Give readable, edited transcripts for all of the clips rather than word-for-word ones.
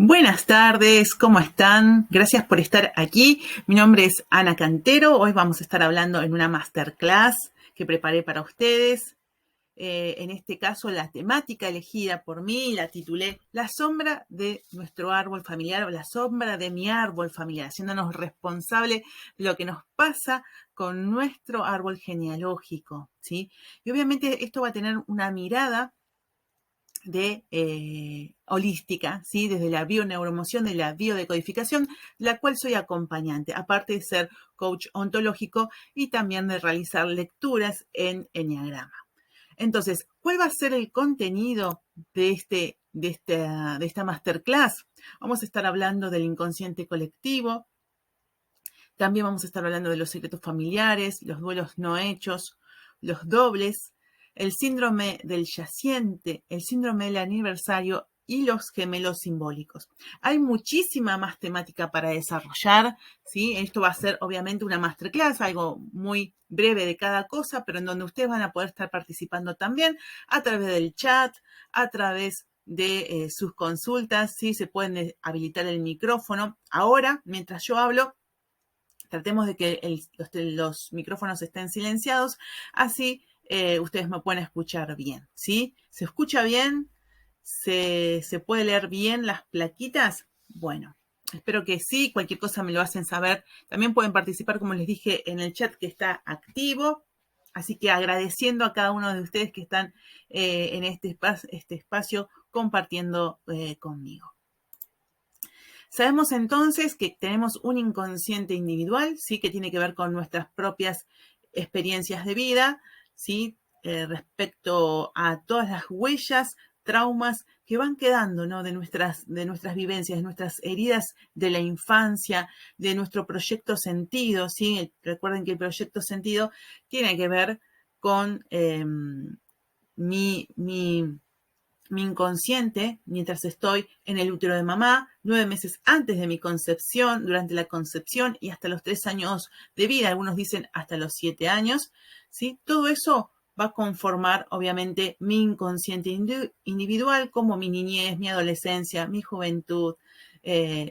Buenas tardes, ¿cómo están? Gracias por estar aquí. Mi nombre es Ana Cantero. Hoy vamos a estar hablando en una masterclass que preparé para ustedes. En este caso, la temática elegida por mí la titulé La sombra de nuestro árbol familiar o la sombra de mi árbol familiar, haciéndonos responsable de lo que nos pasa con nuestro árbol genealógico, ¿sí? Y obviamente esto va a tener una mirada de holística, ¿sí? Desde la bioneuromoción, de la biodecodificación, la cual soy acompañante, aparte de ser coach ontológico y también de realizar lecturas en Enneagrama. Entonces, ¿cuál va a ser el contenido de esta masterclass? Vamos a estar hablando del inconsciente colectivo, también vamos a estar hablando de los secretos familiares, los duelos no hechos, los dobles, el síndrome del yaciente, el síndrome del aniversario y los gemelos simbólicos. Hay muchísima más temática para desarrollar, ¿sí? Esto va a ser obviamente una masterclass, algo muy breve de cada cosa, pero en donde ustedes van a poder estar participando también a través del chat, a través de sus consultas, ¿sí? Se pueden habilitar el micrófono. Ahora, mientras yo hablo, tratemos de que los micrófonos estén silenciados, así ustedes me pueden escuchar bien, ¿sí? ¿Se escucha bien? ¿Se puede leer bien las plaquitas? Bueno, espero que sí, cualquier cosa me lo hacen saber. También pueden participar, como les dije, en el chat que está activo. Así que agradeciendo a cada uno de ustedes que están en este espacio compartiendo conmigo. Sabemos entonces que tenemos un inconsciente individual, ¿sí? Que tiene que ver con nuestras propias experiencias de vida, ¿sí? Respecto a todas las huellas, traumas que van quedando, ¿no? de nuestras vivencias, de nuestras heridas de la infancia, de nuestro proyecto sentido, ¿sí? Recuerden que el proyecto sentido tiene que ver con mi inconsciente mientras estoy en el útero de mamá, 9 meses antes de mi concepción, durante la concepción y hasta los 3 años de vida, algunos dicen hasta los 7 años, ¿sí? Todo eso va a conformar, obviamente, mi inconsciente individual, como mi niñez, mi adolescencia, mi juventud,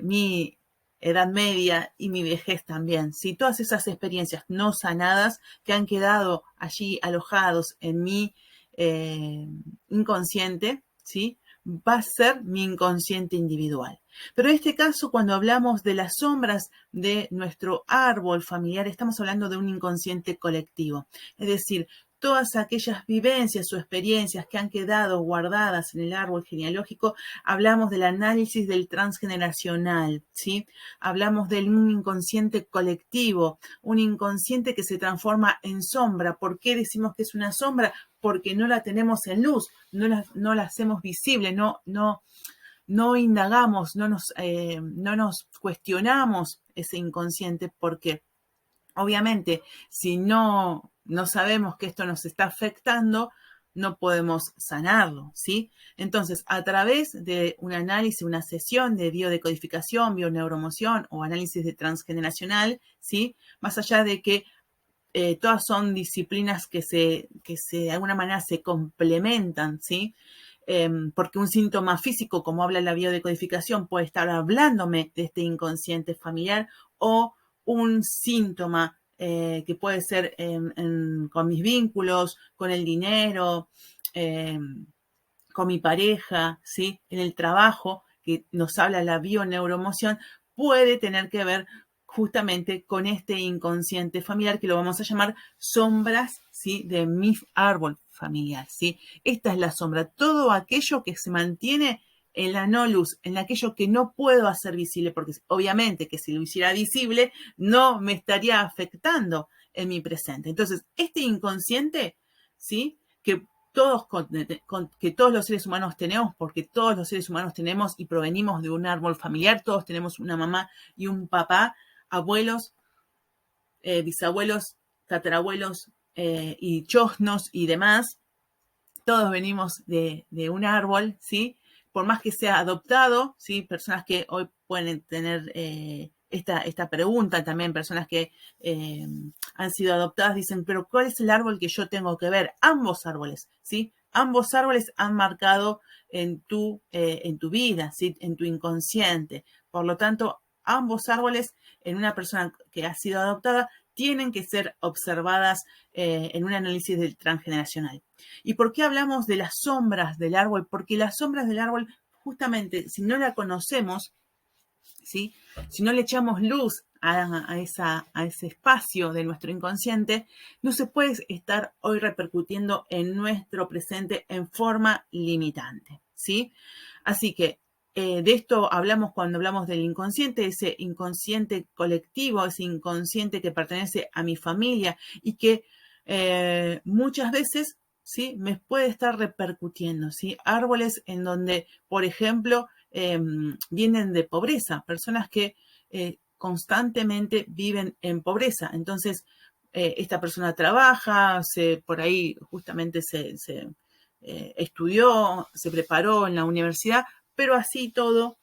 mi edad media y mi vejez también, ¿sí? Todas esas experiencias no sanadas que han quedado allí alojados en mi inconsciente, ¿sí? Va a ser mi inconsciente individual. Pero en este caso, cuando hablamos de las sombras de nuestro árbol familiar, estamos hablando de un inconsciente colectivo. Es decir, todas aquellas vivencias o experiencias que han quedado guardadas en el árbol genealógico, hablamos del análisis del transgeneracional, ¿sí? Hablamos de un inconsciente colectivo, un inconsciente que se transforma en sombra. ¿Por qué decimos que es una sombra? Porque no la tenemos en luz, no la hacemos visible, no indagamos, no nos cuestionamos ese inconsciente, porque obviamente si no sabemos que esto nos está afectando, no podemos sanarlo, ¿sí? Entonces, a través de un análisis, una sesión de biodecodificación, bioneuromoción o análisis de transgeneracional, ¿sí? Más allá de que todas son disciplinas que de alguna manera se complementan, ¿sí? Porque un síntoma físico, como habla la biodecodificación, puede estar hablándome de este inconsciente familiar, o un síntoma que puede ser con mis vínculos, con el dinero, con mi pareja, ¿sí? En el trabajo, que nos habla la bioneuromoción, puede tener que ver justamente con este inconsciente familiar, que lo vamos a llamar sombras, ¿sí? De mi árbol familiar, ¿sí? Esta es la sombra, todo aquello que se mantiene en la no luz, en aquello que no puedo hacer visible, porque obviamente que si lo hiciera visible no me estaría afectando en mi presente. Entonces, este inconsciente, ¿sí? Que que todos los seres humanos tenemos, porque todos los seres humanos tenemos y provenimos de un árbol familiar, todos tenemos una mamá y un papá, abuelos, bisabuelos, tatarabuelos y chosnos y demás. Todos venimos de un árbol, ¿sí? Por más que sea adoptado, ¿sí? Personas que hoy pueden tener esta pregunta también, personas que han sido adoptadas, dicen, pero ¿cuál es el árbol que yo tengo que ver? Ambos árboles, ¿sí? ambos árboles han marcado en tu vida, ¿sí? En tu inconsciente. Por lo tanto, ambos árboles en una persona que ha sido adoptada tienen que ser observadas en un análisis del transgeneracional. ¿Y por qué hablamos de las sombras del árbol? Porque las sombras del árbol, justamente, si no la conocemos, ¿sí? Si no le echamos luz a ese espacio de nuestro inconsciente, no se puede estar hoy repercutiendo en nuestro presente en forma limitante, ¿sí? Así que de esto hablamos cuando hablamos del inconsciente, ese inconsciente colectivo, ese inconsciente que pertenece a mi familia y que muchas veces, ¿sí? Me puede estar repercutiendo, ¿sí? Árboles en donde, por ejemplo, vienen de pobreza, personas que constantemente viven en pobreza. Entonces, esta persona trabaja, por ahí justamente se estudió, se preparó en la universidad, pero así todo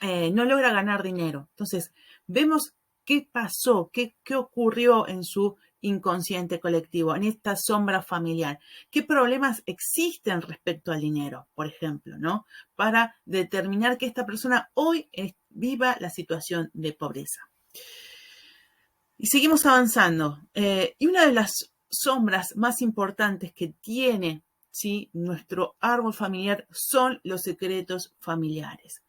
no logra ganar dinero. Entonces, vemos qué pasó, qué ocurrió en su inconsciente colectivo, en esta sombra familiar. ¿Qué problemas existen respecto al dinero, por ejemplo, ¿no? Para determinar que esta persona hoy viva la situación de pobreza. Y seguimos avanzando. Y una de las sombras más importantes que tiene, ¿sí?, nuestro árbol familiar son los secretos familiares.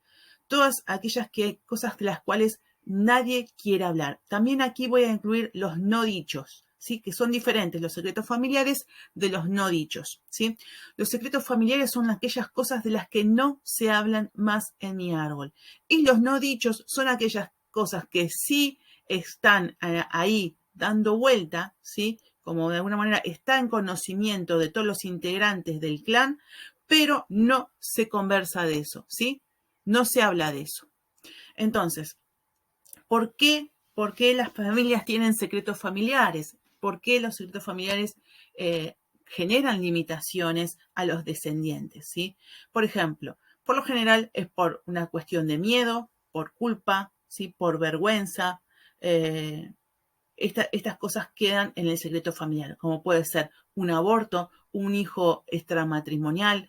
Todas aquellas cosas de las cuales nadie quiere hablar. También aquí voy a incluir los no dichos, ¿sí? Que son diferentes los secretos familiares de los no dichos, ¿sí? Los secretos familiares son aquellas cosas de las que no se hablan más en mi árbol. Y los no dichos son aquellas cosas que sí están ahí dando vuelta, ¿sí? Como de alguna manera está en conocimiento de todos los integrantes del clan, pero no se conversa de eso, ¿sí? No se habla de eso. Entonces, ¿por qué las familias tienen secretos familiares? ¿Por qué los secretos familiares generan limitaciones a los descendientes? ¿Sí? Por ejemplo, por lo general es por una cuestión de miedo, por culpa, ¿sí?, por vergüenza. Estas cosas quedan en el secreto familiar, como puede ser un aborto, un hijo extramatrimonial,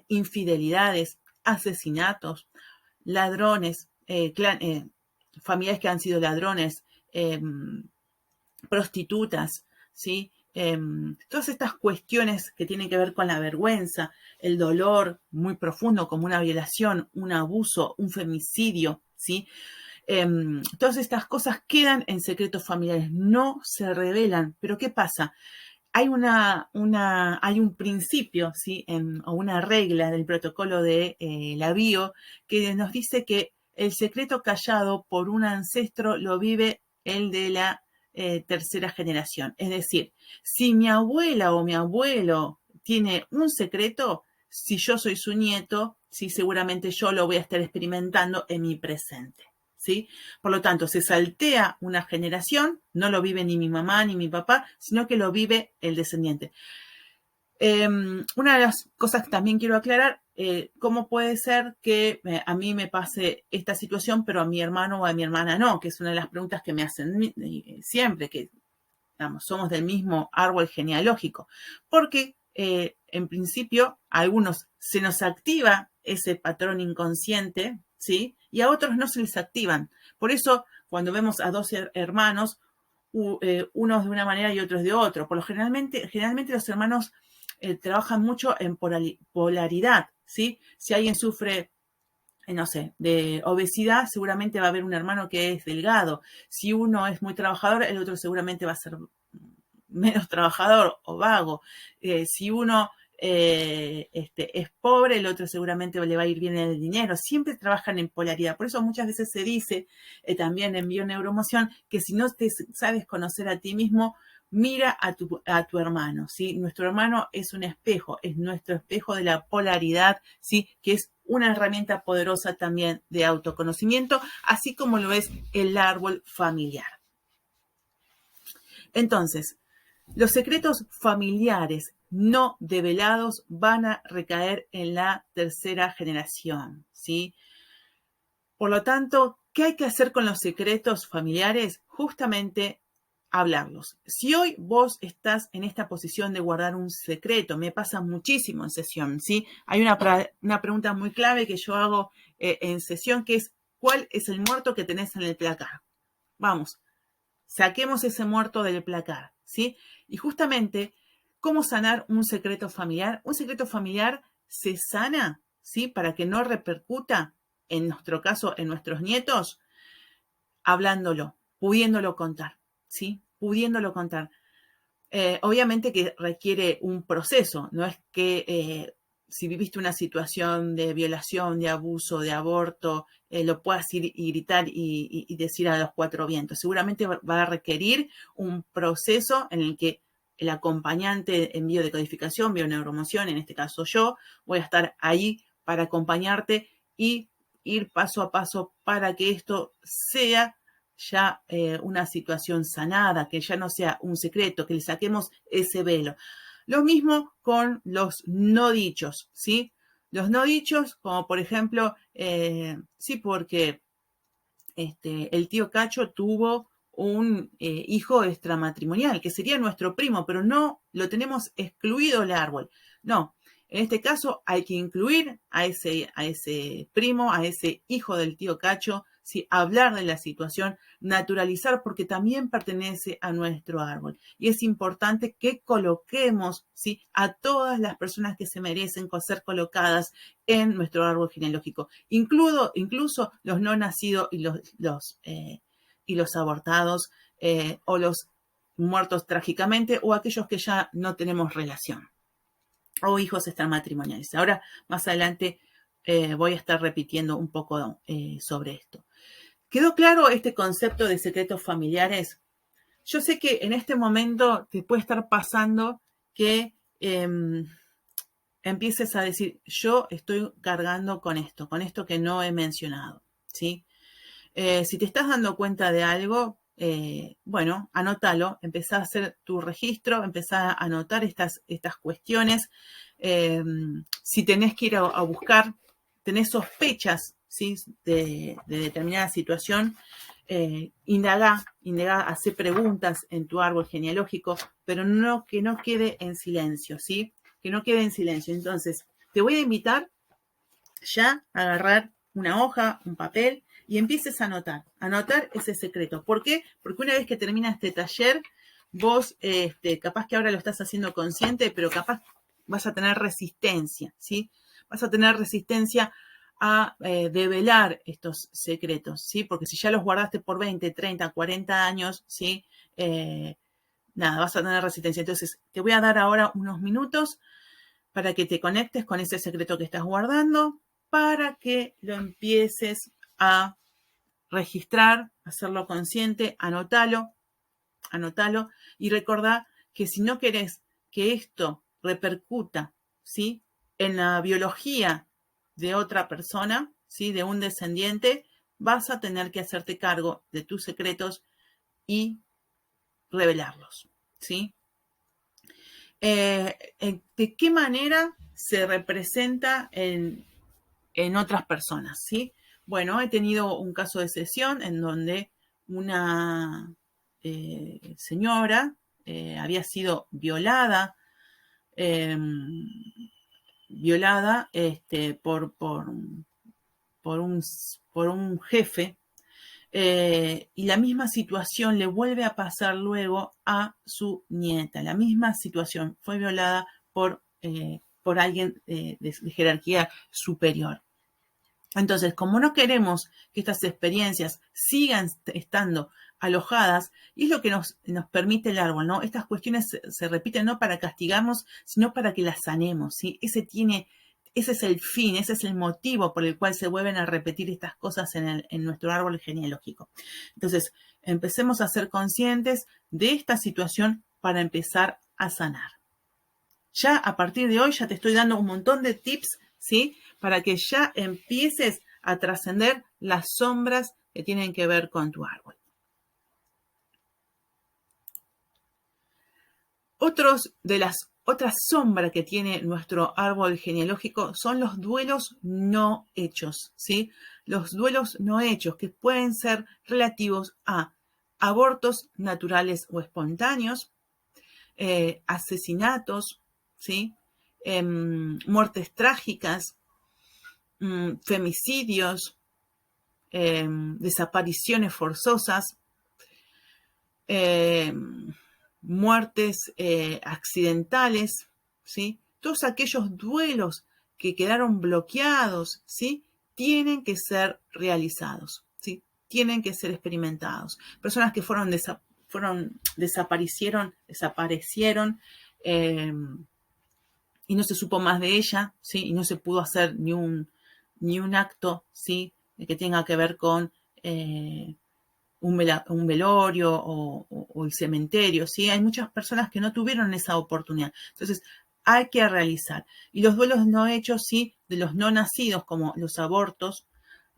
infidelidades, asesinatos, ladrones, familiares que han sido ladrones, prostitutas, ¿sí? Todas estas cuestiones que tienen que ver con la vergüenza, el dolor muy profundo, como una violación, un abuso, un femicidio, ¿sí? Todas estas cosas quedan en secretos familiares, no se revelan. Pero ¿qué pasa? Hay hay un principio, ¿sí?, o una regla del protocolo de la bio que nos dice que el secreto callado por un ancestro lo vive el de la tercera generación. Es decir, si mi abuela o mi abuelo tiene un secreto, si yo soy su nieto, sí, seguramente yo lo voy a estar experimentando en mi presente, ¿sí? Por lo tanto, se saltea una generación, no lo vive ni mi mamá ni mi papá, sino que lo vive el descendiente. Una de las cosas que también quiero aclarar, ¿cómo puede ser que a mí me pase esta situación, pero a mi hermano o a mi hermana no? Que es una de las preguntas que me hacen siempre, que digamos, somos del mismo árbol genealógico. Porque en principio a algunos se nos activa ese patrón inconsciente, ¿sí? Y a otros no se les activan. Por eso, cuando vemos a dos hermanos, unos de una manera y otros de otro, generalmente los hermanos trabajan mucho en polaridad, ¿sí? Si alguien sufre, no sé, de obesidad, seguramente va a haber un hermano que es delgado. Si uno es muy trabajador, el otro seguramente va a ser menos trabajador o vago. Si uno es pobre, el otro seguramente le va a ir bien en el dinero. Siempre trabajan en polaridad. Por eso muchas veces se dice también en bioneuromoción que si no te sabes conocer a ti mismo, mira a tu hermano, ¿sí? Nuestro hermano es un espejo, es nuestro espejo de la polaridad, ¿sí?, que es una herramienta poderosa también de autoconocimiento, así como lo es el árbol familiar. Entonces, los secretos familiares no develados van a recaer en la tercera generación, ¿sí? Por lo tanto, ¿qué hay que hacer con los secretos familiares? Justamente hablarlos. Si hoy vos estás en esta posición de guardar un secreto, me pasa muchísimo en sesión, ¿sí? Hay una pregunta muy clave que yo hago en sesión, que es, ¿cuál es el muerto que tenés en el placar? Vamos, saquemos ese muerto del placar, ¿sí? Y justamente, ¿cómo sanar un secreto familiar? Un secreto familiar se sana, ¿sí? Para que no repercuta, en nuestro caso, en nuestros nietos, hablándolo, pudiéndolo contar, ¿sí? Pudiéndolo contar. Obviamente que requiere un proceso, no es que si viviste una situación de violación, de abuso, de aborto, lo puedas ir y gritar y decir a los cuatro vientos. Seguramente va a requerir un proceso en el que el acompañante en biodecodificación, bioneuromoción, en este caso yo, voy a estar ahí para acompañarte y ir paso a paso para que esto sea ya una situación sanada, que ya no sea un secreto, que le saquemos ese velo. Lo mismo con los no dichos, ¿sí? Los no dichos, como por ejemplo, sí, porque el tío Cacho tuvo un hijo extramatrimonial, que sería nuestro primo, pero no lo tenemos excluido del árbol. No, en este caso hay que incluir a ese primo, a ese hijo del tío Cacho, ¿sí? Hablar de la situación, naturalizar, porque también pertenece a nuestro árbol. Y es importante que coloquemos, ¿sí? A todas las personas que se merecen ser colocadas en nuestro árbol genealógico, incluso los no nacidos y los abortados o los muertos trágicamente o aquellos que ya no tenemos relación o hijos extramatrimoniales. Ahora, más adelante, voy a estar repitiendo un poco sobre esto. ¿Quedó claro este concepto de secretos familiares? Yo sé que en este momento te puede estar pasando que empieces a decir, yo estoy cargando con esto que no he mencionado, ¿sí? Si te estás dando cuenta de algo, bueno, anótalo, empezá a hacer tu registro, empezá a anotar estas cuestiones. Si tenés que ir a buscar, tenés sospechas, ¿sí? de determinada situación, indagá, hacé preguntas en tu árbol genealógico, pero que no quede en silencio, ¿sí? Que no quede en silencio. Entonces, te voy a invitar ya a agarrar una hoja, un papel y empieces a anotar ese secreto. ¿Por qué? Porque una vez que termina este taller, vos, capaz que ahora lo estás haciendo consciente, pero capaz vas a tener resistencia, ¿sí? Vas a tener resistencia a develar estos secretos, ¿sí? Porque si ya los guardaste por 20, 30, 40 años, ¿sí? Nada, vas a tener resistencia. Entonces, te voy a dar ahora unos minutos para que te conectes con ese secreto que estás guardando, para que lo empieces a registrar, hacerlo consciente, anótalo y recordá que si no querés que esto repercuta, ¿sí? En la biología de otra persona, ¿sí? De un descendiente, vas a tener que hacerte cargo de tus secretos y revelarlos, ¿sí? ¿De qué manera se representa en otras personas? ¿Sí? Bueno, he tenido un caso de sesión en donde una señora había sido eh, violada por un jefe. Y la misma situación le vuelve a pasar luego a su nieta. La misma situación, fue violada por alguien de jerarquía superior. Entonces, como no queremos que estas experiencias sigan estando alojadas, y es lo que nos permite el árbol, ¿no? Estas cuestiones se repiten no para castigarnos, sino para que las sanemos, ¿sí? Ese es el fin, ese es el motivo por el cual se vuelven a repetir estas cosas en nuestro árbol genealógico. Entonces, empecemos a ser conscientes de esta situación para empezar a sanar. Ya a partir de hoy ya te estoy dando un montón de tips, ¿sí? Para que ya empieces a trascender las sombras que tienen que ver con tu árbol. Otras sombras que tiene nuestro árbol genealógico son los duelos no hechos, ¿sí? Los duelos no hechos que pueden ser relativos a abortos naturales o espontáneos, asesinatos, ¿sí? Muertes trágicas, femicidios, desapariciones forzosas, muertes accidentales, ¿sí? Todos aquellos duelos que quedaron bloqueados, ¿sí? Tienen que ser realizados, ¿sí? Tienen que ser experimentados. Personas que desaparecieron y no se supo más de ella, ¿sí? Y no se pudo hacer ni un acto, ¿sí? Que tenga que ver con un velorio o el cementerio, ¿sí? Hay muchas personas que no tuvieron esa oportunidad. Entonces, hay que realizar. Y los duelos no hechos, sí, de los no nacidos, como los abortos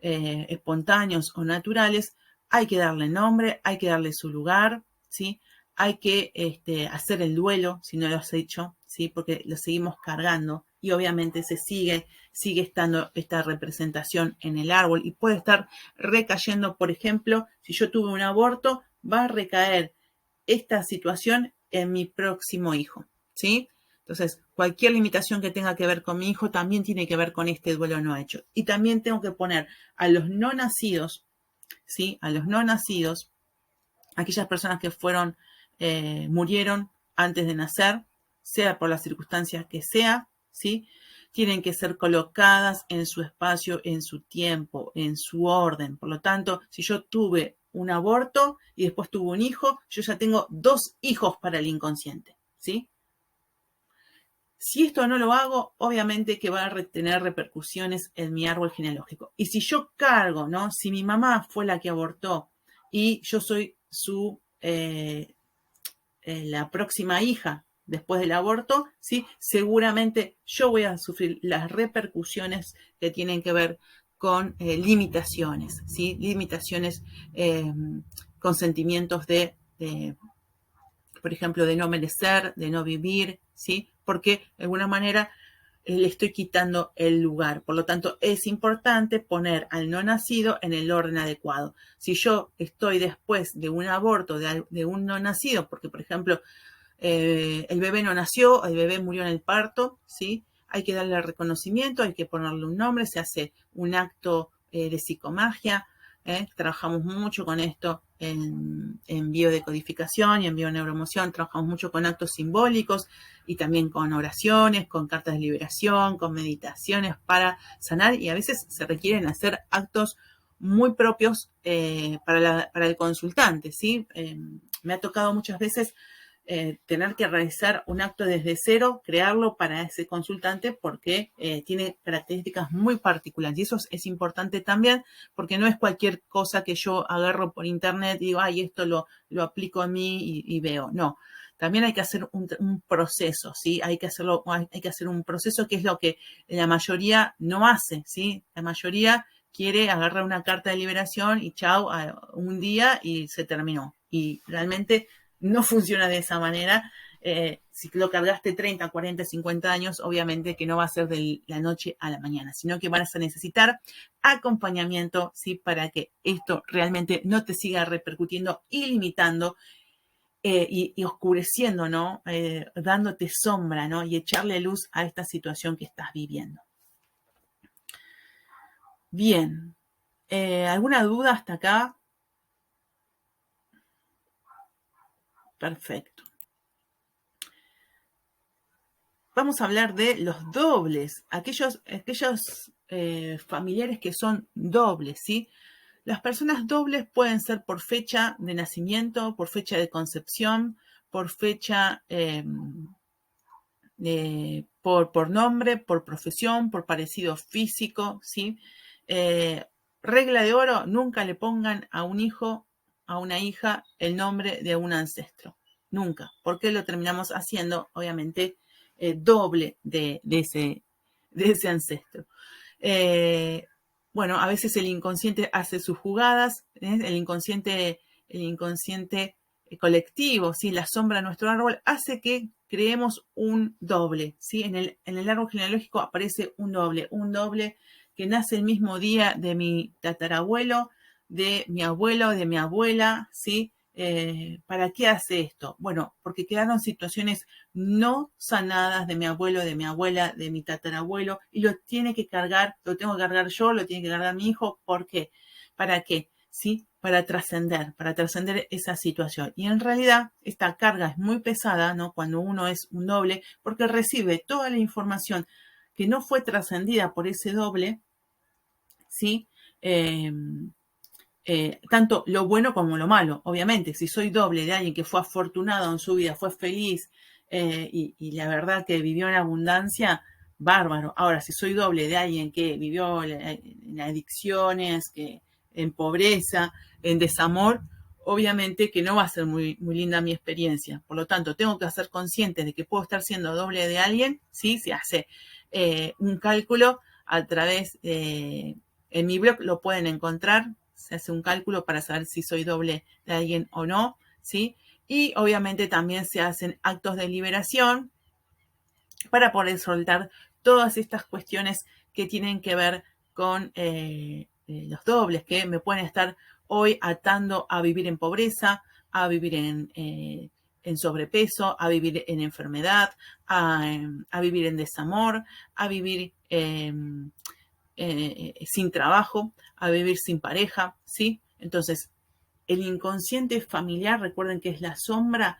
espontáneos o naturales, hay que darle nombre, hay que darle su lugar, ¿sí? Hay que hacer el duelo, si no lo has hecho, ¿sí? Porque lo seguimos cargando y obviamente sigue estando esta representación en el árbol y puede estar recayendo, por ejemplo, si yo tuve un aborto, va a recaer esta situación en mi próximo hijo, ¿sí? Entonces, cualquier limitación que tenga que ver con mi hijo también tiene que ver con este duelo no hecho. Y también tengo que poner a los no nacidos, ¿sí? A los no nacidos, aquellas personas que murieron antes de nacer, sea por las circunstancias que sea, ¿sí? Tienen que ser colocadas en su espacio, en su tiempo, en su orden. Por lo tanto, si yo tuve un aborto y después tuve un hijo, yo ya tengo 2 hijos para el inconsciente, ¿sí? Si esto no lo hago, obviamente que va a tener repercusiones en mi árbol genealógico. Y si yo cargo, ¿no? Si mi mamá fue la que abortó y yo soy la próxima hija después del aborto, ¿sí? Seguramente yo voy a sufrir las repercusiones que tienen que ver con limitaciones, ¿sí? Limitaciones con sentimientos por ejemplo, de no merecer, de no vivir, ¿sí? Porque de alguna manera le estoy quitando el lugar. Por lo tanto, es importante poner al no nacido en el orden adecuado. Si yo estoy después de un aborto de un no nacido, porque, por ejemplo, el bebé no nació, el bebé murió en el parto, ¿sí? Hay que darle reconocimiento, hay que ponerle un nombre, se hace un acto de psicomagia. Trabajamos mucho con esto en biodecodificación y en bioneuroemoción, trabajamos mucho con actos simbólicos y también con oraciones, con cartas de liberación, con meditaciones para sanar y a veces se requieren hacer actos muy propios para el consultante, ¿sí? Me ha tocado muchas veces tener que realizar un acto desde cero, crearlo para ese consultante porque tiene características muy particulares. Y eso es importante también porque no es cualquier cosa que yo agarro por internet y digo, ay, esto lo aplico a mí y veo. No, también hay que hacer un proceso, ¿sí? Hay que hacer un proceso que es lo que la mayoría no hace, ¿sí? La mayoría quiere agarrar una carta de liberación y chau, un día y se terminó. Y realmente no funciona de esa manera. Si lo cargaste 30, 40, 50 años, obviamente que no va a ser de la noche a la mañana, sino que vas a necesitar acompañamiento, ¿sí? Para que esto realmente no te siga repercutiendo y limitando y oscureciendo, ¿no? Dándote sombra, ¿no? Y echarle luz a esta situación que estás viviendo. Bien. ¿Alguna duda hasta acá? Perfecto. Vamos a hablar de los dobles, aquellos familiares que son dobles, ¿sí? Las personas dobles pueden ser por fecha de nacimiento, por fecha de concepción, por fecha, por nombre, por profesión, por parecido físico, ¿sí? Regla de oro, nunca le pongan a un hijo, a una hija, el nombre de un ancestro. Nunca, porque lo terminamos haciendo, obviamente, doble de ese ancestro. Bueno, a veces el inconsciente hace sus jugadas, el inconsciente colectivo, ¿sí? La sombra de nuestro árbol hace que creemos un doble, ¿sí? En el árbol genealógico aparece un doble que nace el mismo día de mi tatarabuelo, de mi abuelo, de mi abuela, ¿sí? ¿Para qué hace esto? Bueno, porque quedaron situaciones no sanadas de mi abuelo, de mi abuela, de mi tatarabuelo, y lo tiene que cargar, lo tengo que cargar yo, lo tiene que cargar mi hijo. ¿Por qué? ¿Para qué? ¿Sí? Para trascender esa situación. Y en realidad esta carga es muy pesada, ¿no? Cuando uno es un doble, porque recibe toda la información que no fue trascendida por ese doble, ¿sí? Tanto lo bueno como lo malo. Obviamente, si soy doble de alguien que fue afortunado en su vida, fue feliz y la verdad que vivió en abundancia, bárbaro. Ahora, si soy doble de alguien que vivió en adicciones, que en pobreza, en desamor, obviamente que no va a ser muy, muy linda mi experiencia. Por lo tanto, tengo que ser consciente de que puedo estar siendo doble de alguien, ¿sí? Se hace un cálculo a través en mi blog lo pueden encontrar, se hace un cálculo para saber si soy doble de alguien o no, ¿sí? Y obviamente también se hacen actos de liberación para poder soltar todas estas cuestiones que tienen que ver con los dobles, que me pueden estar hoy atando a vivir en pobreza, a vivir en sobrepeso, a vivir en enfermedad, a vivir en desamor, a vivir sin trabajo, a vivir sin pareja, ¿sí? Entonces, el inconsciente familiar, recuerden que es la sombra,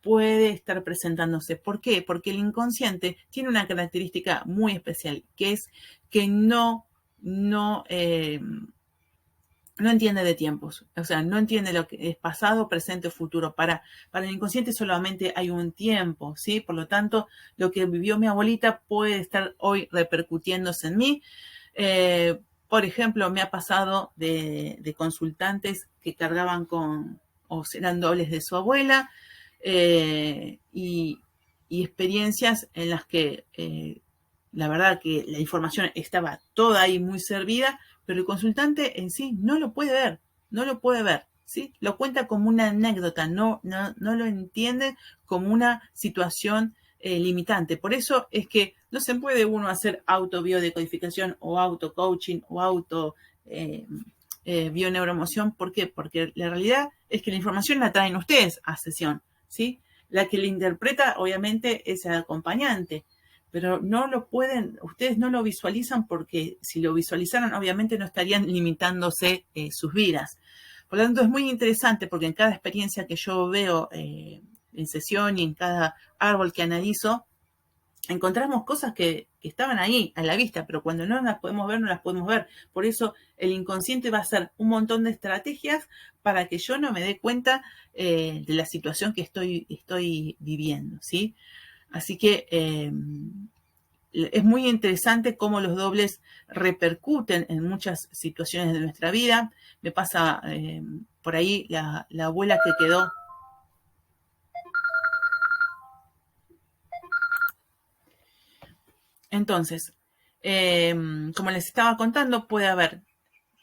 puede estar presentándose. ¿Por qué? Porque el inconsciente tiene una característica muy especial, que es que no entiende de tiempos, o sea, no entiende lo que es pasado, presente o futuro. Para el inconsciente solamente hay un tiempo, ¿sí? Por lo tanto, lo que vivió mi abuelita puede estar hoy repercutiéndose en mí. Por ejemplo, me ha pasado de consultantes que cargaban con, o eran dobles de su abuela, y experiencias en las que la verdad que la información estaba toda ahí muy servida, pero el consultante en sí no lo puede ver, no lo puede ver, ¿sí? Lo cuenta como una anécdota, no lo entiende como una situación limitante. Por eso es que no se puede uno hacer autobiodecodificación o auto-coaching o bioneuroemoción. ¿Por qué? Porque la realidad es que la información la traen ustedes a sesión, ¿sí? La que la interpreta, obviamente, es el acompañante, pero no lo pueden, ustedes no lo visualizan porque si lo visualizaran, obviamente no estarían limitándose sus vidas. Por lo tanto, es muy interesante porque en cada experiencia que yo veo en sesión y en cada árbol que analizo, encontramos cosas que estaban ahí a la vista, pero cuando no las podemos ver, no las podemos ver. Por eso el inconsciente va a hacer un montón de estrategias para que yo no me dé cuenta de la situación que estoy viviendo, ¿sí? Así que es muy interesante cómo los dobles repercuten en muchas situaciones de nuestra vida. Me pasa por ahí la abuela que quedó. Entonces, como les estaba contando, puede haber,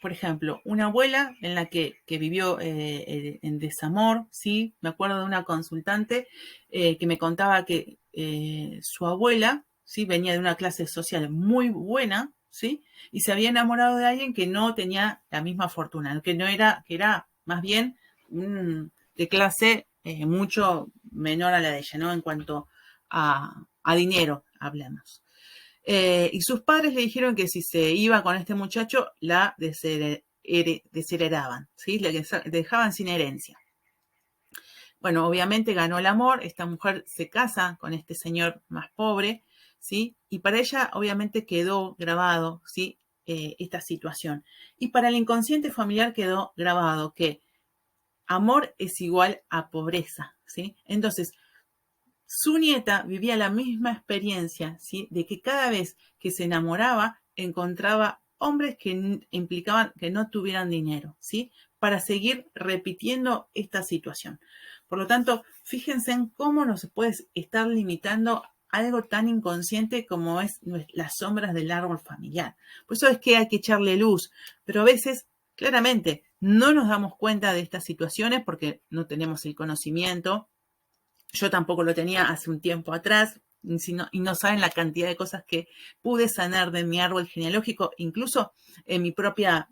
por ejemplo, una abuela en la que vivió en desamor, ¿sí? Me acuerdo de una consultante que me contaba que su abuela, ¿sí? Venía de una clase social muy buena, ¿sí? Y se había enamorado de alguien que no tenía la misma fortuna, que era más bien de clase mucho menor a la de ella, ¿no? En cuanto a dinero, hablamos. Y sus padres le dijeron que si se iba con este muchacho, la desheredaban, ¿sí? Le dejaban sin herencia. Bueno, obviamente ganó el amor, esta mujer se casa con este señor más pobre, ¿sí? Y para ella obviamente quedó grabado, ¿sí? Esta situación. Y para el inconsciente familiar quedó grabado que amor es igual a pobreza, ¿sí? Entonces, su nieta vivía la misma experiencia, ¿sí? De que cada vez que se enamoraba encontraba hombres que implicaban que no tuvieran dinero, ¿sí? Para seguir repitiendo esta situación. Por lo tanto, fíjense en cómo nos puede estar limitando algo tan inconsciente como es las sombras del árbol familiar. Por eso es que hay que echarle luz, pero a veces, claramente, no nos damos cuenta de estas situaciones porque no tenemos el conocimiento. Yo tampoco lo tenía hace un tiempo atrás, y no saben la cantidad de cosas que pude sanar de mi árbol genealógico, incluso en mi propia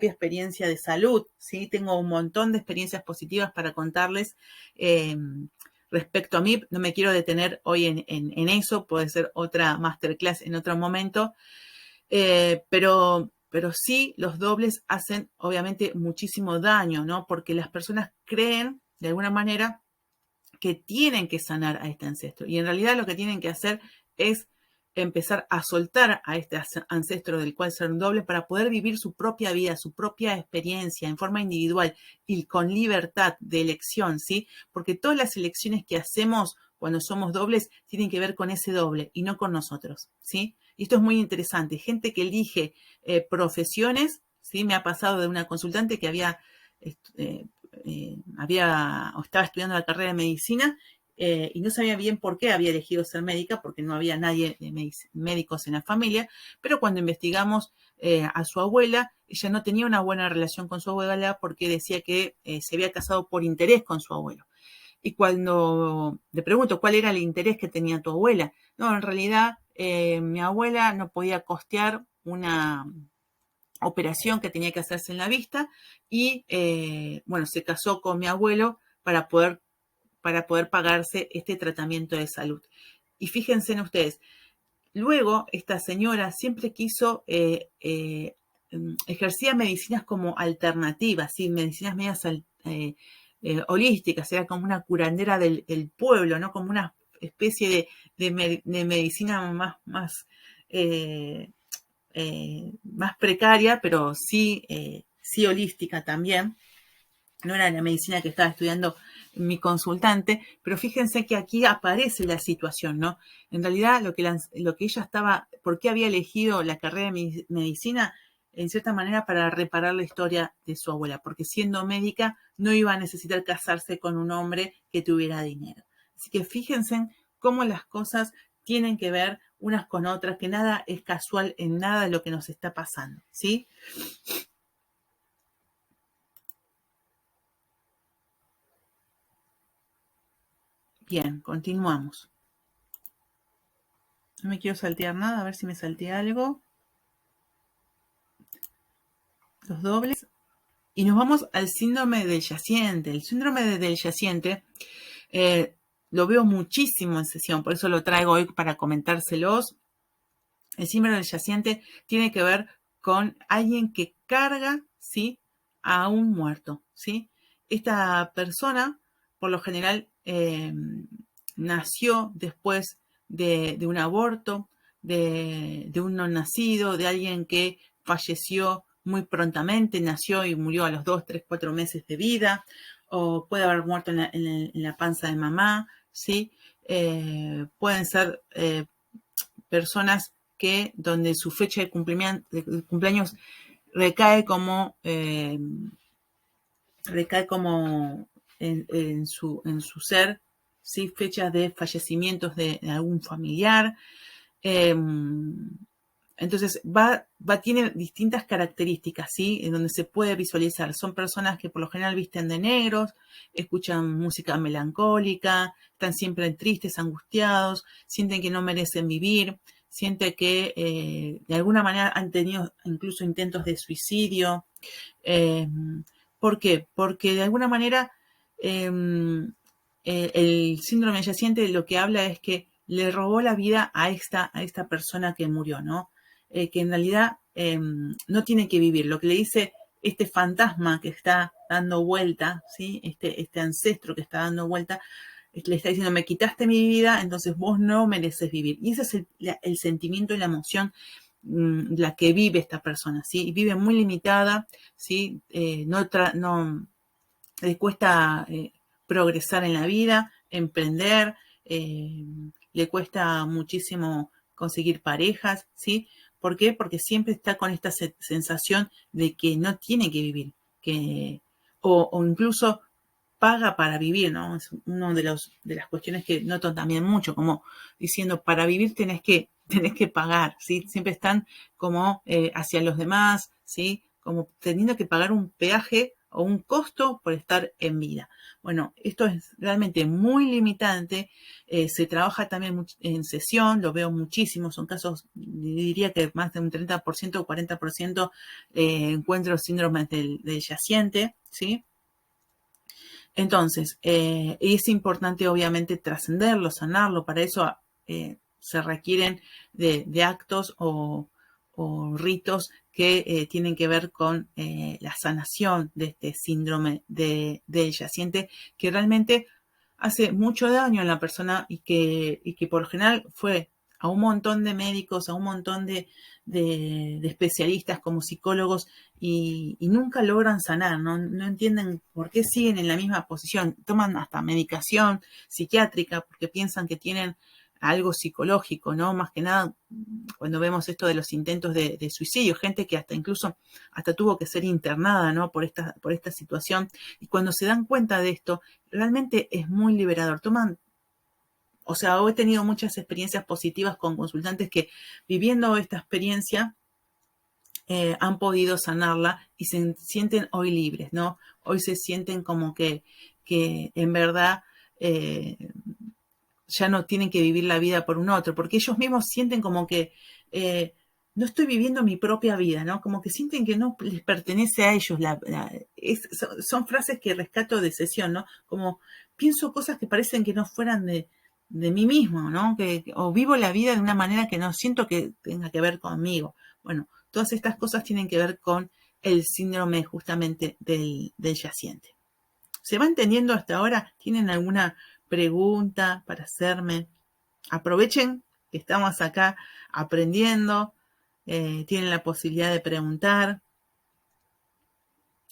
experiencia de salud, ¿sí? Tengo un montón de experiencias positivas para contarles. Respecto a mí, no me quiero detener hoy en eso, puede ser otra masterclass en otro momento, pero sí los dobles hacen obviamente muchísimo daño, ¿no? Porque las personas creen de alguna manera que tienen que sanar a este ancestro y en realidad lo que tienen que hacer es empezar a soltar a este ancestro del cual ser doble para poder vivir su propia vida, su propia experiencia en forma individual y con libertad de elección, ¿sí? Porque todas las elecciones que hacemos cuando somos dobles tienen que ver con ese doble y no con nosotros, ¿sí? Y esto es muy interesante. Gente que elige profesiones, ¿sí? Me ha pasado de una consultante que o estaba estudiando la carrera de medicina y no sabía bien por qué había elegido ser médica, porque no había nadie de médicos en la familia, pero cuando investigamos a su abuela, ella no tenía una buena relación con su abuela porque decía que se había casado por interés con su abuelo. Y cuando le pregunto cuál era el interés que tenía tu abuela, no, en realidad mi abuela no podía costear una operación que tenía que hacerse en la vista y bueno, se casó con mi abuelo para poder pagarse este tratamiento de salud. Y fíjense en ustedes, luego esta señora siempre quiso, ejercía medicinas como alternativas, ¿sí? Medicinas medias holísticas, era como una curandera del pueblo, ¿no? Como una especie de medicina más precaria, pero sí holística también. No era la medicina que estaba estudiando mi consultante, pero fíjense que aquí aparece la situación, ¿no? En realidad lo que ella estaba, ¿por qué había elegido la carrera de medicina? En cierta manera para reparar la historia de su abuela, porque siendo médica no iba a necesitar casarse con un hombre que tuviera dinero. Así que fíjense cómo las cosas tienen que ver unas con otras, que nada es casual en nada de lo que nos está pasando, ¿sí? Bien, continuamos. No me quiero saltear nada, a ver si me salteé algo. Los dobles. Y nos vamos al síndrome del yaciente. El síndrome del yaciente lo veo muchísimo en sesión, por eso lo traigo hoy para comentárselos. El síndrome del yaciente tiene que ver con alguien que carga, ¿sí?, a un muerto, ¿sí? Esta persona, por lo general, nació después de un aborto, de un no nacido, de alguien que falleció muy prontamente, nació y murió a los 2, 3, 4 meses de vida, o puede haber muerto en la panza de mamá, ¿sí? Pueden ser personas que donde su fecha de cumpleaños recae como en su ser, ¿sí? Fechas de fallecimientos de algún familiar. Eh, entonces tiene distintas características, ¿sí? En donde se puede visualizar. Son personas que por lo general visten de negros, escuchan música melancólica, están siempre tristes, angustiados, sienten que no merecen vivir, sienten que de alguna manera han tenido incluso intentos de suicidio. Eh, ¿Por qué? Porque de alguna manera el síndrome yaciente lo que habla es que le robó la vida a esta persona que murió, ¿no? Que en realidad no tiene que vivir. Lo que le dice este fantasma que está dando vuelta, ¿sí? Este ancestro que está dando vuelta, le está diciendo, me quitaste mi vida, entonces vos no mereces vivir. Y ese es el sentimiento y la emoción la que vive esta persona, ¿sí? Y vive muy limitada, ¿sí? No le cuesta progresar en la vida, emprender, le cuesta muchísimo conseguir parejas, ¿sí? ¿Por qué? Porque siempre está con esta sensación de que no tiene que vivir, o incluso paga para vivir, ¿no? Es una de las cuestiones que noto también mucho, como diciendo, para vivir tenés que pagar, ¿sí? Siempre están como hacia los demás, ¿sí? Como teniendo que pagar un peaje o un costo por estar en vida. Bueno, esto es realmente muy limitante. Se trabaja también en sesión, lo veo muchísimo, son casos, diría que más de un 30% o 40% encuentro síndromes del yaciente, ¿sí? Entonces, es importante obviamente trascenderlo, sanarlo, para eso se requieren de actos o ritos que tienen que ver con la sanación de este síndrome del yaciente, que realmente hace mucho daño a la persona y que por lo general fue a un montón de médicos, a un montón de especialistas como psicólogos y nunca logran sanar, no entienden por qué siguen en la misma posición, toman hasta medicación psiquiátrica porque piensan que tienen algo psicológico, ¿no? Más que nada cuando vemos esto de los intentos de suicidio, gente que hasta incluso hasta tuvo que ser internada, ¿no? Por esta situación, y cuando se dan cuenta de esto, realmente es muy liberador. O sea, he tenido muchas experiencias positivas con consultantes que viviendo esta experiencia han podido sanarla y se sienten hoy libres, ¿no? Hoy se sienten como que en verdad ya no tienen que vivir la vida por un otro, porque ellos mismos sienten como que no estoy viviendo mi propia vida, ¿no? Como que sienten que no les pertenece a ellos. Son frases que rescato de sesión, ¿no? Como pienso cosas que parecen que no fueran de mí mismo, ¿no? O vivo la vida de una manera que no siento que tenga que ver conmigo. Bueno, todas estas cosas tienen que ver con el síndrome justamente del yaciente. ¿Se va entendiendo hasta ahora? ¿Tienen alguna pregunta para hacerme? Aprovechen que estamos acá aprendiendo. Tienen la posibilidad de preguntar.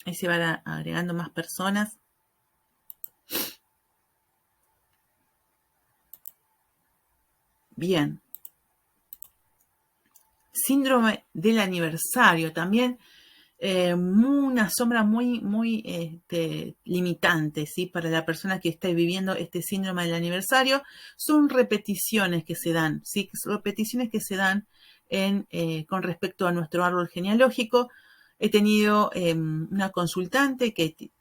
Ahí se van agregando más personas. Bien. Síndrome del aniversario también. Una sombra muy limitante, ¿sí? Para la persona que está viviendo este síndrome del aniversario, son repeticiones que se dan, ¿sí? Repeticiones que se dan con respecto a nuestro árbol genealógico. He tenido una consultante que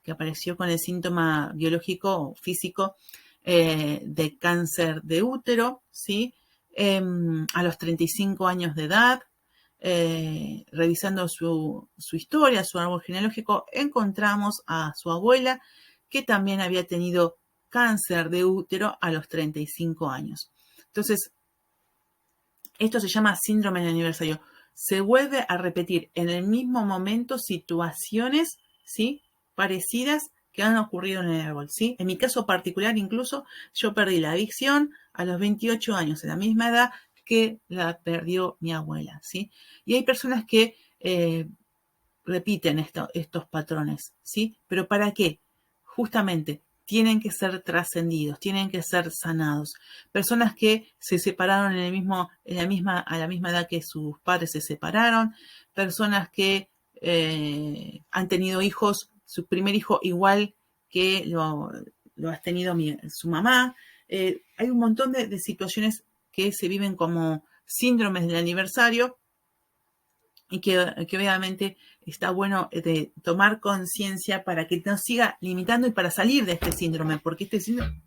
apareció con el síntoma biológico o físico de cáncer de útero, ¿sí? A los 35 años de edad. Revisando su historia, su árbol genealógico, encontramos a su abuela que también había tenido cáncer de útero a los 35 años. Entonces, esto se llama síndrome de aniversario. Se vuelve a repetir en el mismo momento situaciones, ¿sí? Parecidas que han ocurrido en el árbol, ¿sí? En mi caso particular, incluso, yo perdí la visión a los 28 años, en la misma edad que la perdió mi abuela, ¿sí? Y hay personas que repiten estos patrones, ¿sí? ¿Pero para qué? Justamente tienen que ser trascendidos, tienen que ser sanados. Personas que se separaron a la misma edad que sus padres se separaron, personas que han tenido hijos, su primer hijo igual que lo has tenido su mamá. Hay un montón de situaciones que se viven como síndromes del aniversario y que obviamente está bueno de tomar conciencia para que no siga limitando y para salir de este síndrome, porque este síndrome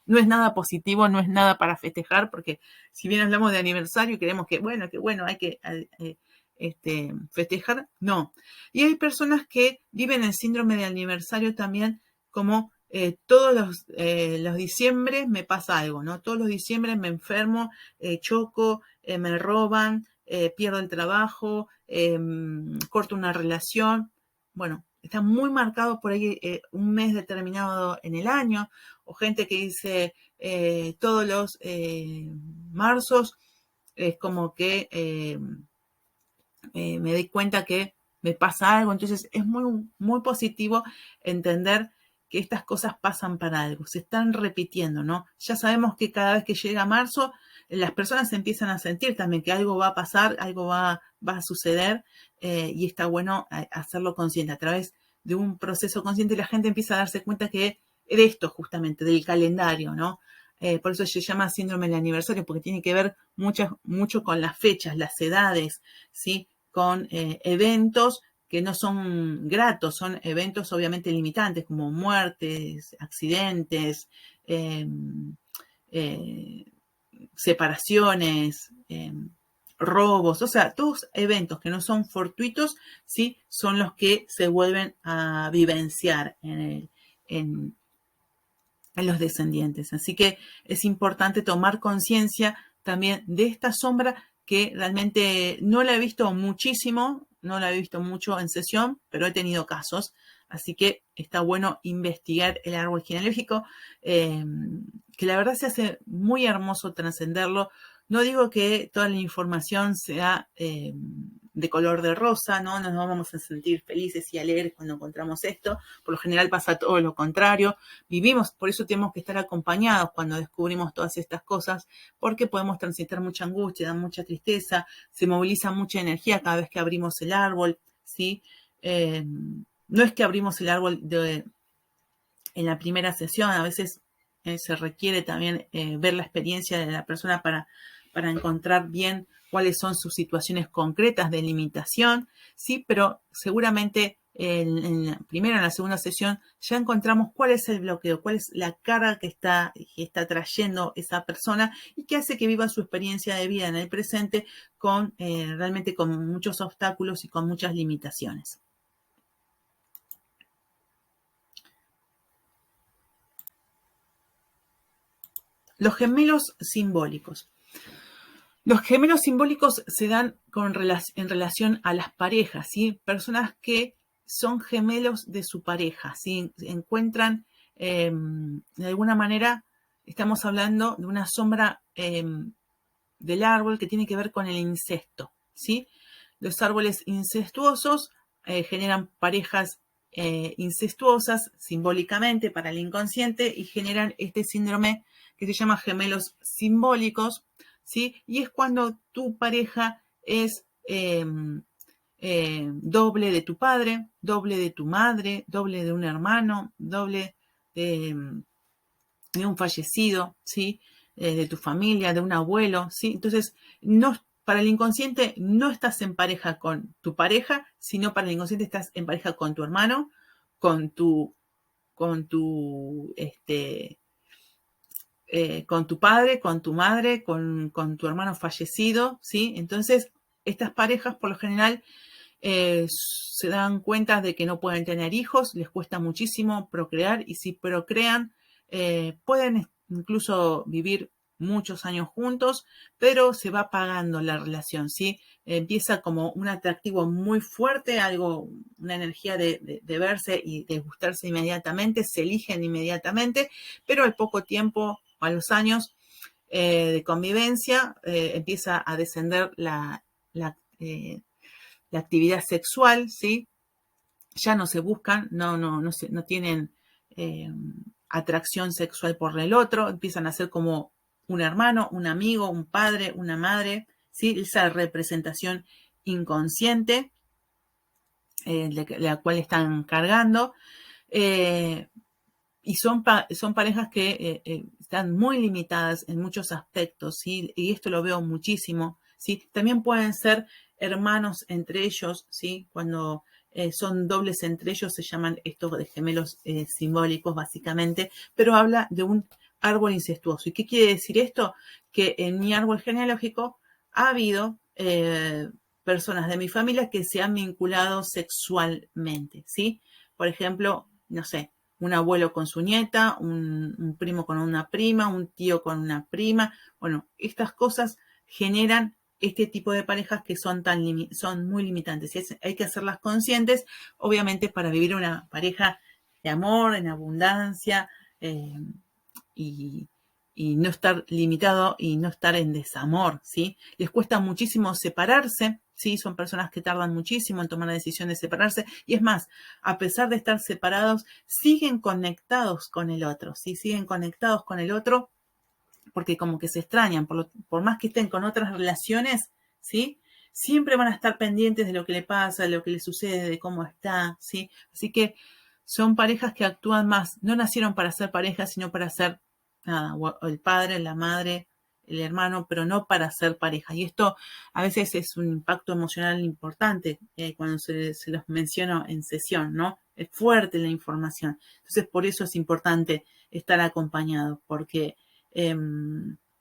no es nada positivo, no es nada para festejar, porque si bien hablamos de aniversario y queremos que bueno, hay que festejar, no. Y hay personas que viven el síndrome de aniversario también como todos los diciembres me pasa algo, ¿no? Todos los diciembres me enfermo, choco, me roban, pierdo el trabajo, corto una relación. Bueno, está muy marcado por ahí un mes determinado en el año, o gente que dice todos los marzos es como que me doy cuenta que me pasa algo. Entonces es muy positivo entender que estas cosas pasan para algo, se están repitiendo, ¿no? Ya sabemos que cada vez que llega marzo, las personas empiezan a sentir también que algo va a pasar, algo va a suceder, y está bueno hacerlo consciente. A través de un proceso consciente la gente empieza a darse cuenta que de esto justamente, del calendario, ¿no? Por eso se llama síndrome del aniversario, porque tiene que ver mucho con las fechas, las edades, ¿sí? Con eventos que no son gratos, son eventos obviamente limitantes como muertes, accidentes, separaciones, robos, o sea, todos eventos que no son fortuitos, sí, son los que se vuelven a vivenciar en los descendientes. Así que es importante tomar conciencia también de esta sombra que realmente no la he visto muchísimo, no la he visto mucho en sesión, pero he tenido casos. Así que está bueno investigar el árbol genealógico, que la verdad se hace muy hermoso trascenderlo. No digo que toda la información sea de color de rosa, ¿no? Nos vamos a sentir felices y alegres cuando encontramos esto. Por lo general pasa todo lo contrario. Vivimos, por eso tenemos que estar acompañados cuando descubrimos todas estas cosas, porque podemos transitar mucha angustia, mucha tristeza, se moviliza mucha energía cada vez que abrimos el árbol, ¿sí? No es que abrimos el árbol en la primera sesión, a veces se requiere también ver la experiencia de la persona para encontrar bien cuáles son sus situaciones concretas de limitación, sí, pero seguramente en la primera o en la segunda sesión ya encontramos cuál es el bloqueo, cuál es la carga que está trayendo esa persona y que hace que viva su experiencia de vida en el presente con realmente con muchos obstáculos y con muchas limitaciones. Los gemelos simbólicos. Los gemelos simbólicos se dan en relación a las parejas, ¿sí? Personas que son gemelos de su pareja, ¿sí? Encuentran, de alguna manera, estamos hablando de una sombra del árbol que tiene que ver con el incesto, ¿sí? Los árboles incestuosos generan parejas incestuosas simbólicamente para el inconsciente y generan este síndrome que se llama gemelos simbólicos, ¿sí? Y es cuando tu pareja es doble de tu padre, doble de tu madre, doble de un hermano, doble de un fallecido, ¿sí? De tu familia, de un abuelo, ¿sí? Entonces, no, para el inconsciente no estás en pareja con tu pareja, sino para el inconsciente estás en pareja con tu hermano, con tu, con tu, con tu padre, con tu madre, con tu hermano fallecido, ¿sí? Entonces, estas parejas por lo general se dan cuenta de que no pueden tener hijos, les cuesta muchísimo procrear y si procrean pueden incluso vivir muchos años juntos, pero se va apagando la relación, ¿sí? Empieza como un atractivo muy fuerte, algo, una energía de verse y de gustarse inmediatamente, se eligen inmediatamente, pero al poco tiempo, a los años de convivencia, empieza a descender la actividad sexual, ¿sí? Ya no se buscan, no tienen atracción sexual por el otro, empiezan a ser como un hermano, un amigo, un padre, una madre, ¿sí? Esa representación inconsciente la cual están cargando. Y son parejas que están muy limitadas en muchos aspectos, ¿sí? Y esto lo veo muchísimo, ¿sí? También pueden ser hermanos entre ellos, ¿sí? Cuando son dobles entre ellos se llaman estos de gemelos simbólicos, básicamente, pero habla de un árbol incestuoso. ¿Y qué quiere decir esto? Que en mi árbol genealógico ha habido personas de mi familia que se han vinculado sexualmente, ¿sí? Por ejemplo, no sé, un abuelo con su nieta, un primo con una prima, un tío con una prima. Bueno, estas cosas generan este tipo de parejas que son muy limitantes. Y hay que hacerlas conscientes, obviamente, para vivir una pareja de amor, en abundancia, y, y no estar limitado y no estar en desamor, ¿sí? Les cuesta muchísimo separarse, ¿sí? Son personas que tardan muchísimo en tomar la decisión de separarse y es más, a pesar de estar separados, siguen conectados con el otro, ¿sí? Siguen conectados con el otro porque como que se extrañan, por más que estén con otras relaciones, ¿sí? Siempre van a estar pendientes de lo que le pasa, de lo que le sucede, de cómo está, ¿sí? Así que son parejas que actúan más, no nacieron para ser parejas, sino para ser nada, o el padre, la madre, el hermano, pero no para ser pareja. Y esto a veces es un impacto emocional importante cuando se los menciono en sesión, ¿no? Es fuerte la información. Entonces, por eso es importante estar acompañado, porque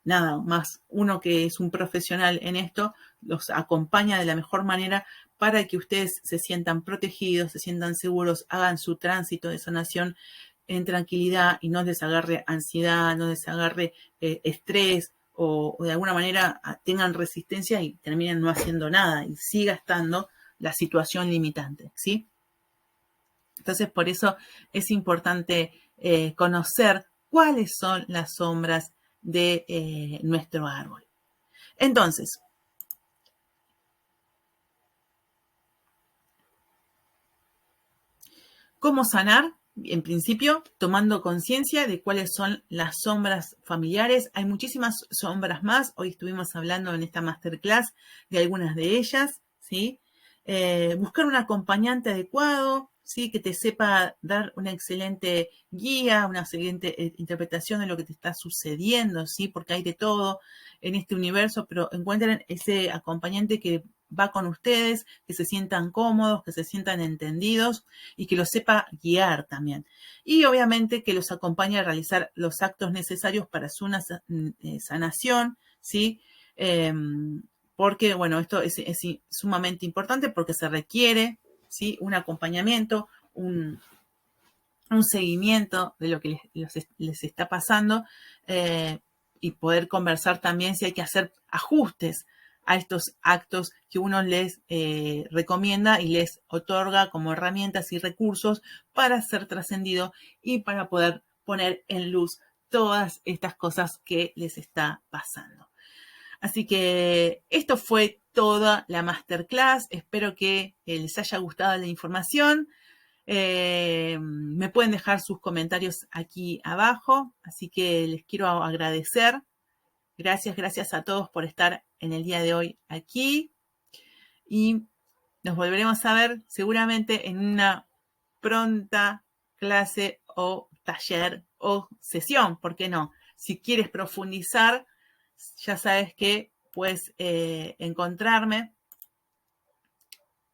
nada, más uno que es un profesional en esto, los acompaña de la mejor manera para que ustedes se sientan protegidos, se sientan seguros, hagan su tránsito de sanación en tranquilidad y no les agarre ansiedad, no les agarre estrés o de alguna manera tengan resistencia y terminen no haciendo nada y siga estando la situación limitante, ¿sí? Entonces, por eso es importante conocer cuáles son las sombras de nuestro árbol. Entonces, ¿cómo sanar? En principio, tomando conciencia de cuáles son las sombras familiares. Hay muchísimas sombras más. Hoy estuvimos hablando en esta masterclass de algunas de ellas, ¿sí? Buscar un acompañante adecuado, ¿sí? Que te sepa dar una excelente guía, una excelente interpretación de lo que te está sucediendo, ¿sí? Porque hay de todo en este universo, pero encuentren ese acompañante que va con ustedes, que se sientan cómodos, que se sientan entendidos y que los sepa guiar también. Y obviamente que los acompañe a realizar los actos necesarios para su sanación, ¿sí? Porque, bueno, esto es sumamente importante porque se requiere, ¿sí? Un acompañamiento, un seguimiento de lo que les está pasando y poder conversar también si hay que hacer ajustes a estos actos que uno les recomienda y les otorga como herramientas y recursos para ser trascendido y para poder poner en luz todas estas cosas que les está pasando. Así que esto fue toda la masterclass. Espero que les haya gustado la información. Me pueden dejar sus comentarios aquí abajo, así que les quiero agradecer. Gracias a todos por estar en el día de hoy aquí y nos volveremos a ver seguramente en una pronta clase o taller o sesión, ¿por qué no? Si quieres profundizar, ya sabes que puedes encontrarme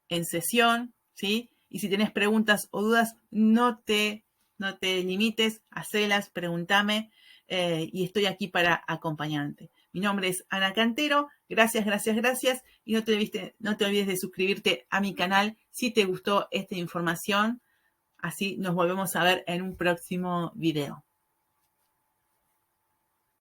en sesión, ¿sí? Y si tienes preguntas o dudas, no te limites, hacelas, pregúntame y estoy aquí para acompañarte. Mi nombre es Ana Cantero. Gracias. Y no te olvides de suscribirte a mi canal si te gustó esta información. Así nos volvemos a ver en un próximo video.